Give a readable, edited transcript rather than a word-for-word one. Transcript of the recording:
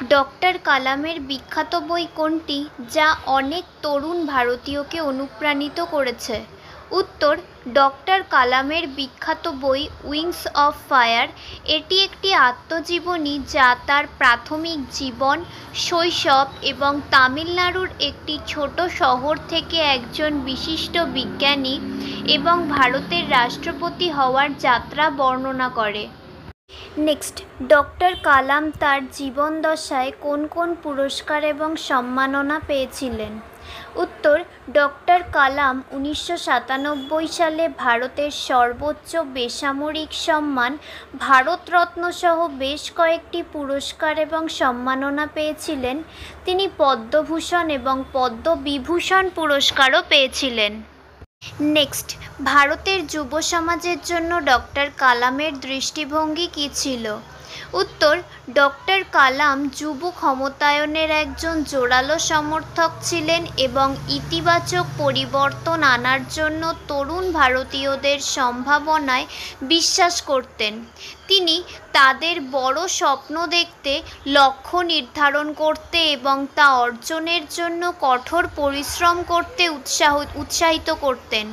Doctor কালামের বিখ্যাত বই কোনটি, যা অনেক তরুণ ভারতীয়কে অনুপ্রাণিত করেছে? উত্তর: ডক্টর কালামের বিখ্যাত বই উইংস অফ ফায়ার। এটি একটি আত্মজীবনী যা তার প্রাথমিক জীবন, শৈশব এবং তামিলনাড়ুর একটি ছোট শহর থেকে একজন বিশিষ্ট বিজ্ঞানী এবং ভারতের রাষ্ট্রপতি হওয়ার যাত্রা বর্ণনা করে। নেক্সট, ডক্টর কালাম তার জীবদ্দশায় কোন কোন পুরস্কার এবং সম্মাননা পেয়েছিলেন? উত্তর: ডক্টর কালাম 1997 সালে ভারতের সর্বোচ্চ বেসামরিক সম্মান ভারতরত্ন সহ বেশ কয়েকটি পুরস্কার এবং সম্মাননা পেয়েছিলেন। তিনি পদ্মভূষণ এবং পদ্মবিভূষণ পুরস্কারও পেয়েছিলেন। নেক্সট, ভারতের যুব সমাজের জন্য ডক্টর কালামের দৃষ্টিভঙ্গি কী ছিল? উত্তর: ডক্টর কালাম যুব ক্ষমতায়নের একজন জোরালো সমর্থক ছিলেন এবং ইতিবাচক পরিবর্তন আনার জন্য তরুণ ভারতীয়দের সম্ভাবনায় বিশ্বাস করতেন। তিনি তাদের বড় স্বপ্ন দেখতে, লক্ষ্য নির্ধারণ করতে এবং তা অর্জনের জন্য কঠোর পরিশ্রম করতে উৎসাহিত করতেন।